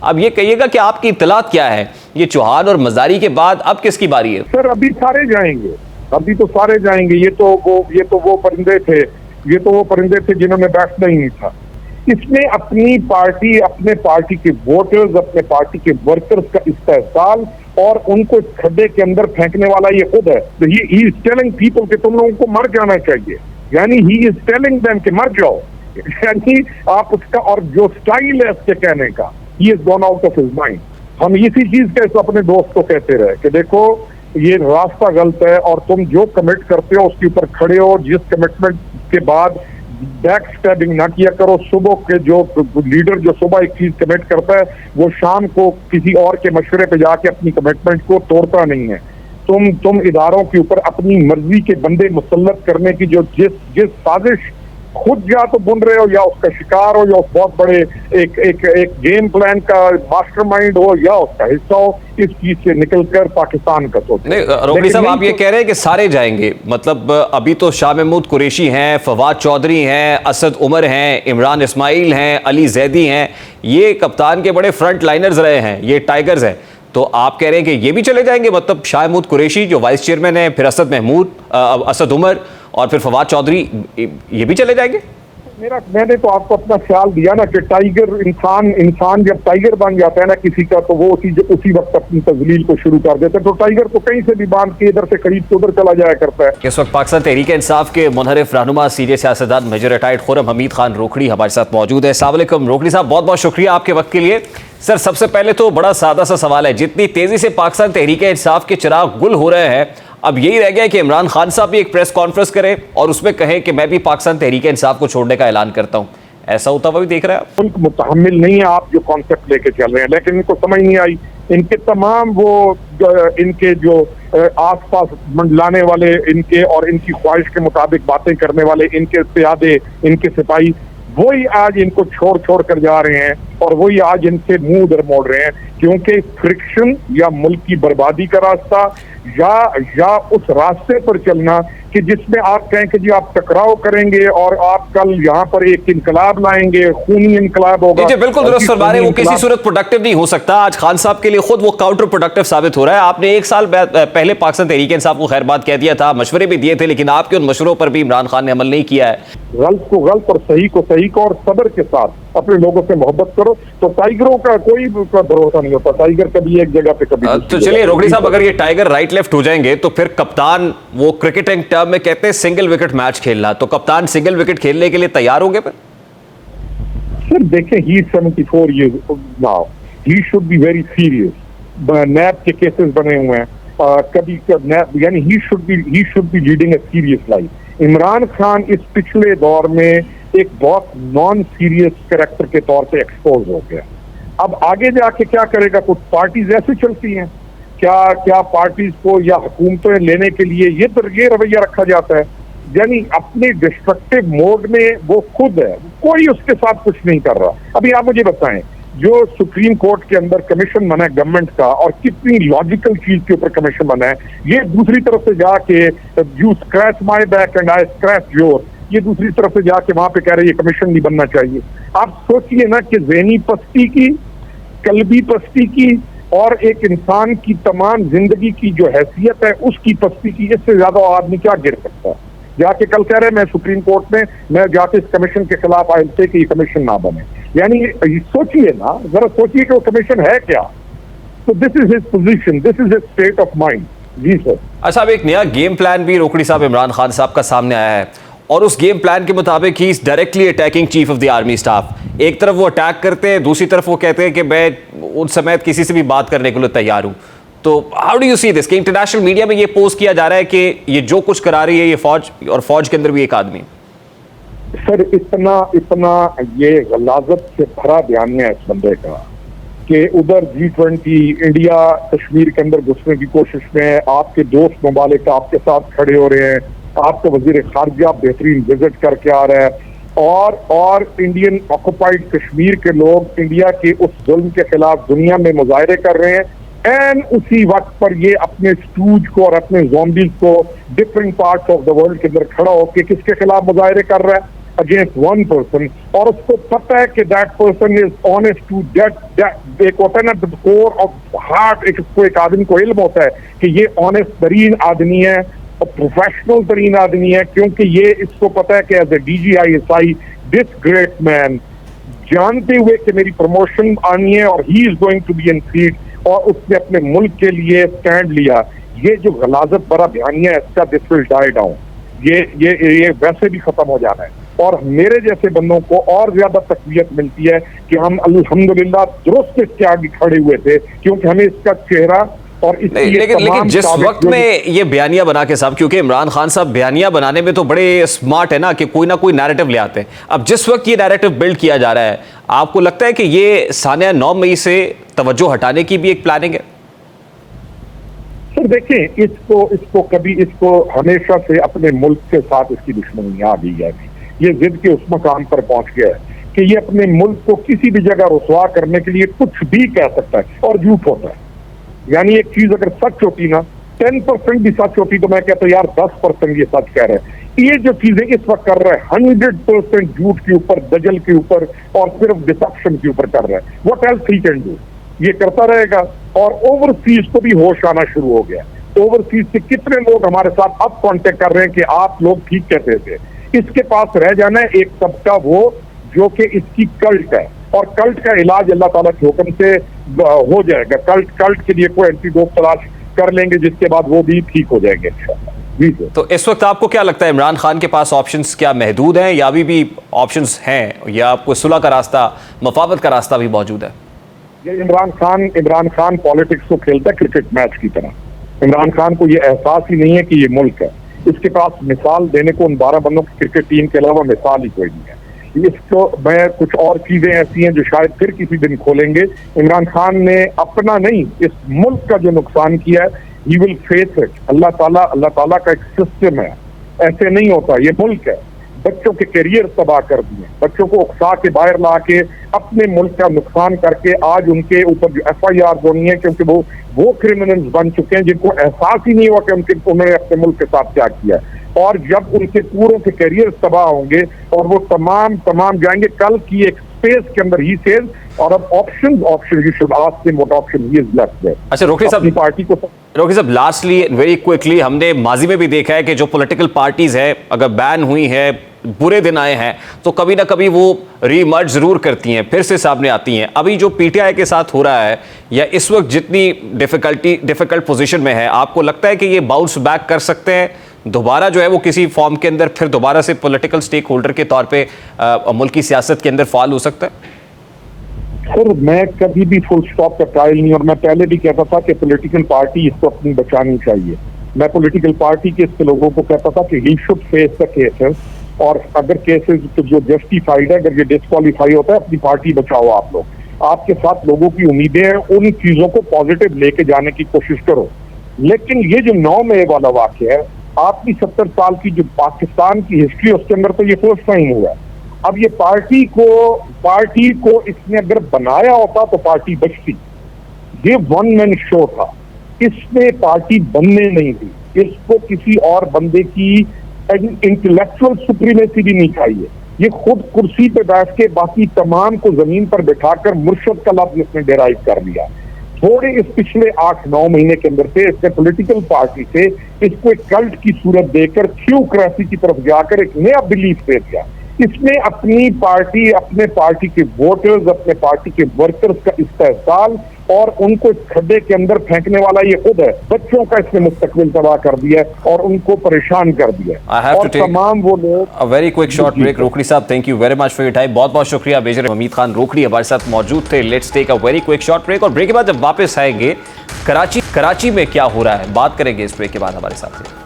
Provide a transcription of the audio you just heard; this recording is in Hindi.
अब ये कहिएगा कि आपकी इत्तलात क्या है, ये चौहान और मजारी के बाद अब किसकी बारी है? सर अभी सारे जाएंगे, अभी तो सारे जाएंगे। ये तो वो परिंदे थे जिन्होंने बैठना ही नहीं था। इसमें अपनी पार्टी, अपने पार्टी के वोटर्स, अपने पार्टी के वर्कर्स का इस्तेहसाल और उनको खड्डे के अंदर फेंकने वाला ये खुद है। तो ही इज टेलिंग पीपल कि तुम लोगों को मर जाना चाहिए, यानी ही इज टेलिंग देम कि मर जाओ। यानी आप उसका, और जो स्टाइल है उसके कहने का, he is gone out of his mind. हम इसी चीज का अपने दोस्त को कहते रहे कि देखो ये रास्ता गलत है और तुम जो कमिट करते हो उसके ऊपर खड़े हो। जिस कमिटमेंट के बाद बैक स्टैबिंग ना किया करो। सुबह के जो लीडर जो सुबह एक चीज कमिट करता है वो शाम को किसी और के मशवरे पे जाके अपनी कमिटमेंट को तोड़ता नहीं है। तुम इदारों के ऊपर अपनी मर्जी के बंदे मुसल्लत करने की जो जिस साजिश खुद या तो बुन रहे हो, या उसका शिकार हो, या उस बहुत बड़े एक गेम प्लान का मास्टरमाइंड हो, या उसका हिस्सा हो, इस चीज से निकलकर पाकिस्तान का सोचो। नहीं रोकड़ी साहब, आप ये कह रहे हैं कि सारे जाएंगे, मतलब अभी तो शाह महमूद कुरैशी हैं, फवाद चौधरी हैं, असद उमर हैं, इमरान इस्माइल हैं, अली जैदी हैं, ये कप्तान के बड़े फ्रंट लाइनर्स रहे हैं, ये टाइगर्स हैं। तो आप कह रहे हैं कि ये भी चले जाएंगे, मतलब शाह महमूद कुरैशी जो वाइस चेयरमैन है, फिर असद उमर और फिर फवाद चौधरी, ये भी चले जाएंगे? मैंने तो आपको अपना ख्याल दिया ना कि टाइगर इंसान जब टाइगर बन जाता है ना किसी का, तो वो उसी वक्त अपनी तजलील को शुरू कर देता है। तो टाइगर तो कहीं से भी बांध के इधर से करीब से उधर चला जाया करता है। इस वक्त पाकिस्तान तहरीक इंसाफ के मुनहरिफ रहनुमा सीनियर सियासतदान मेजर रिटायर्ड खुर्रम हमीद खान रोकड़ी हमारे साथ मौजूद है। अस्सलाम वालेकुम रोकड़ी साहब, बहुत बहुत शुक्रिया आपके वक्त के लिए। सर सबसे पहले तो बड़ा सादा सा सवाल है, जितनी तेजी से पाकिस्तान तहरीक इंसाफ के चिराग गुल हो रहे हैं, अब यही रह गया कि इमरान खान साहब भी एक प्रेस कॉन्फ्रेंस करें और उसमें कहें कि मैं भी पाकिस्तान तहरीक इंसाफ को छोड़ने का ऐलान करता हूं। ऐसा होता हुआ भी देख रहे हैं आप? उनको मुतहम्मिल नहीं है आप जो कॉन्सेप्ट लेके चल रहे हैं, लेकिन इनको समझ नहीं आई। इनके तमाम इनके जो आसपास मंडलाने वाले इनके और इनकी ख्वाहिश के मुताबिक बातें करने वाले इनके प्यादे, इनके सिपाही, वही आज इनको छोड़ कर जा रहे हैं और वही आज इनसे मुंह उधर मोड़ रहे हैं, क्योंकि फ्रिक्शन या मुल्क की बर्बादी का रास्ता या उस रास्ते पर चलना कि जिसमें आप कहें कि जी आप टकराव करेंगे और आप कल यहाँ पर एक इनकलाब लाएंगे, खूनी इनकलाब होगा। जी बिल्कुल दुरुस्त फरमा रहे हैं, वो किसी सूरत प्रोडक्टिव नहीं हो सकता। आज खान साहब के लिए खुद वो काउंटर प्रोडक्टिव साबित हो रहा है। आपने एक साल पहले पाकिस्तान तहरीक इंसाफ को खैर बात कह दिया था, मशवरे भी दिए थे, लेकिन आपके उन मशवरों पर भी इमरान खान ने अमल नहीं किया है। गलत को गलत और सही को सही को, और सब्र के साथ अपने लोगों से मोहब्बत करो। तो टाइगरों का कोई भरोसा नहीं होता, टाइगर कभी एक जगह पे कभी तो चलिए रोकड़ी साहब, अगर ये टाइगर राइट लेफ्ट हो जाएंगे तो फिर कप्तान, वो क्रिकेटिंग टर्म में कहते हैं सिंगल विकेट मैच खेलना, तो कप्तान सिंगल विकेट खेलने के लिए तैयार होंगे फिर? सर देखें, ही 74 years now, he should be very serious। नैब के केसेस बने हुए हैं, कभी यानी he should be leading a serious life। Imran Khan इस पिछले दौर में एक बहुत नॉन सीरियस कैरेक्टर के तौर पे एक्सपोज हो गया। अब आगे जाके क्या करेगा? कुछ पार्टीज ऐसे चलती हैं, क्या पार्टीज को या हुकूमतें लेने के लिए ये रवैया रखा जाता है, यानी अपने डिस्ट्रक्टिव मोड में वो खुद है, कोई उसके साथ कुछ नहीं कर रहा। अभी आप मुझे बताएं, जो सुप्रीम कोर्ट के अंदर कमीशन बना है गवर्नमेंट का, और कितनी लॉजिकल चीज के ऊपर कमीशन बना है, ये दूसरी तरफ से जाके you scratch my back and I scratch your, ये दूसरी तरफ से जाके वहां पे कह रहे हैं ये कमीशन नहीं बनना चाहिए। आप सोचिए ना कि ज़हनी पस्ती की, कल्बी पस्ती की, और एक इंसान की तमाम जिंदगी की जो हैसियत है उसकी पस्ती की, इससे ज्यादा आदमी क्या गिर सकता है? जाके कल कह रहे हैं मैं सुप्रीम कोर्ट में, मैं जाके इस कमीशन के खिलाफ आयल थे कि ये कमीशन ना बने। यानी सोचिए ना, जरा सोचिए कि वो कमीशन है क्या। तो this is his position, this is his state of mind. जी सर। अच्छा, अब एक नया गेम प्लान भी रोकड़ी साहब इमरान खान साहब का सामने आया है, और उस गेम प्लान के मुताबिक ही directly attacking chief of the army staff. एक तरफ वो अटैक करते हैं, दूसरी तरफ वो कहते हैं कि मैं उस समय किसी से भी बात करने के लिए तैयार हूं। तो how do you see this कि इंटरनेशनल मीडिया में ये पोस्ट किया जा रहा है कि ये जो कुछ करा रही है ये फौज, और फौज के अंदर भी एक आदमी। सर इतना ये गलाजत से भरा बयान है इस बंदे का कि उधर G20 इंडिया कश्मीर के अंदर घुसने की कोशिश में है, आपके दोस्त ममालिक आपके साथ खड़े हो रहे हैं, आपका वजीर खारजा बेहतरीन विजिट करके आ रहा है, और इंडियन ऑक्युपाइड कश्मीर के लोग इंडिया के उस जुल्म के खिलाफ दुनिया में मुजाहरे कर रहे हैं। एंड उसी वक्त पर ये अपने स्टूज को और अपने ज़ॉम्बीज़ को different parts of the world के अंदर खड़ा होकर किसके खिलाफ मुजाहरे कर रहा है? अगेंस्ट वन पर्सन और उसको पता है कि that person is honest to that एक होता है ना कोर ऑफ हार्ट, एक आदमी को इल्म होता है कि ये ऑनेस्ट तरीन आदमी है और प्रोफेशनल तरीन आदमी है, क्योंकि ये इसको पता है कि as a DGISI this great man, जानते हुए कि मेरी प्रमोशन आनी है और he is going to be in seat, और उसने अपने मुल्क के लिए स्टैंड लिया। ये जो गलाजत भरा बयानिया है इसका दिस विल डाई डाउन, ये वैसे भी खत्म हो जाना है और मेरे जैसे बंदों को और ज्यादा तकवीयत मिलती है कि हम अल्हम्दुलिल्लाह दुरुस्त इसके आगे खड़े हुए थे, क्योंकि हमें इसका चेहरा और लेकिन जिस वक्त में ये बयानिया बना के साहब, क्योंकि इमरान खान साहब बयानिया बनाने में तो बड़े स्मार्ट है ना कि कोई ना कोई नैरेटिव ले आते हैं। अब जिस वक्त ये नैरेटिव बिल्ड किया जा रहा है, आपको लगता है कि ये सानिया 9 मई से तवज्जो हटाने की भी एक प्लानिंग है? सर देखें, इसको हमेशा से अपने मुल्क के साथ इसकी दुश्मनी आ गई है। ये जिद के उस मकाम पर पहुंच गया है कि ये अपने मुल्क को किसी भी जगह रुसवा करने के लिए कुछ भी कह सकता है और झूठ होता है। यानी एक चीज अगर सच होती ना 10% भी सच होती तो मैं कहता यार 10% ये सच कह रहे हैं। ये जो चीजें इस वक्त कर रहे हैं 100% झूठ के ऊपर, दजल के ऊपर और सिर्फ डिसेप्शन के ऊपर कर रहे हैं। What else he can do, ये करता रहेगा। और ओवरसीज को भी होश आना शुरू हो गया। ओवरसीज से कितने लोग हमारे साथ अब कांटेक्ट कर रहे हैं कि आप लोग ठीक कहते थे। इसके पास रह जाना है एक तबका वो जो कि इसकी कल्ट है, और कल्ट का इलाज अल्लाह ताला के हुक्म से हो जाएगा। कल्ट के लिए कोई एंटीडोट तलाश कर लेंगे जिसके बाद वो भी ठीक हो जाएंगे इंशाअल्लाह। जी सर। तो इस वक्त आपको क्या लगता है, इमरान खान के पास ऑप्शंस क्या महदूद हैं या अभी भी ऑप्शंस हैं, या आपको सुलह का रास्ता, मफावत का रास्ता भी मौजूद है? ये इमरान खान पॉलिटिक्स को खेलता है क्रिकेट मैच की तरह। इमरान खान को ये एहसास ही नहीं है कि ये मुल्क है। इसके पास मिसाल देने को उन 12 बंदों की क्रिकेट टीम के अलावा मिसाल ही कोई नहीं है। इसको मैं कुछ और चीजें ऐसी हैं जो शायद फिर किसी दिन खोलेंगे। इमरान खान ने अपना नहीं, इस मुल्क का जो नुकसान किया है, ही विल फेस इट। अल्लाह ताला का एक सिस्टम है, ऐसे नहीं होता। ये मुल्क है, बच्चों के करियर तबाह कर दिए, बच्चों को उकसा के बाहर ला के अपने मुल्क का नुकसान करके आज उनके ऊपर जो FIR होनी है, क्योंकि वो क्रिमिनल्स बन चुके हैं जिनको एहसास ही नहीं हुआ कि उन्होंने अपने मुल्क के साथ क्या किया। और जब उनके पूरों के करियर तबाह होंगे और वो तमाम जाएंगे। कल की एक स्पेस के अंदर ही सेज, और अब option you should ask him what option he is left there. अच्छा रोकड़ी साहब लास्टली वेरी क्विकली, हमने माजी में भी देखा है कि जो पॉलिटिकल पार्टीज है अगर बैन हुई है, बुरे दिन आए हैं, तो कभी ना कभी वो रीमर्ज जरूर करती हैं, फिर से सामने आती हैं। अभी जो PTI के साथ हो रहा है, या इस वक्त जितनी डिफिकल्ट पोजीशन में है, आपको लगता है कि ये बाउंस बैक कर सकते हैं दोबारा, जो है वो किसी फॉर्म के अंदर फिर दोबारा से पॉलिटिकल स्टेक होल्डर के तौर पे मुल्क की सियासत के अंदर फाल हो सकता है? सर मैं कभी भी फुल स्टॉप का ट्रायल नहीं, और मैं पहले भी कहता था कि पॉलिटिकल पार्टी इसको अपनी बचानी चाहिए। मैं पॉलिटिकल पार्टी के इसके लोगों को कहता था कि he should face the cases, और अगर केसेस जो जस्टिफाइड है, अगर ये डिस्क्वालीफाई होता है, अपनी पार्टी बचाओ। आप लोग आपके साथ लोगों की उम्मीदें हैं, उन चीजों को पॉजिटिव लेके जाने की कोशिश करो। लेकिन ये जो 9 मई वाला वाक़या है, आपकी 70 साल की जो पाकिस्तान की हिस्ट्री उसके अंदर तो ये फर्स्ट टाइम हुआ है। अब ये पार्टी को इसने अगर बनाया होता तो पार्टी बचती। ये वन मैन शो था, इसने पार्टी बनने नहीं दी। इसको किसी और बंदे की इंटेलेक्चुअल सुप्रीमेसी भी नहीं चाहिए। ये खुद कुर्सी पे बैठ के बाकी तमाम को जमीन पर बिठाकर मुर्शद का लफ्ज इसने डेराइव कर लिया। थोड़े इस पिछले 8-9 महीने के अंदर से इसने पॉलिटिकल पार्टी से इसको एक कल्ट की सूरत देकर थ्योक्रेसी की तरफ जाकर एक नया बिलीफ दे दिया। इसने अपनी पार्टी, अपने पार्टी के वोटर्स, अपने पार्टी के वर्कर्स का इस्तेहसाल और उनको इस खड्डे के अंदर फेंकने वाला ये खुद है। बच्चों का इसने मुस्तकबिल तबाह कर दिया है और उनको परेशान कर दिया है। और तमाम वो लोग वेरी क्विक शॉर्ट ब्रेक। रोकड़ी साहब, thank you very much for your time. बहुत बहुत शुक्रिया। मेजर हमीद खान रोकड़ी हमारे साथ मौजूद थे। Let's take a very quick short break, और ब्रेक के बाद जब वापस आएंगे कराची में क्या हो रहा है बात करेंगे इस ब्रेक के बाद हमारे साथ।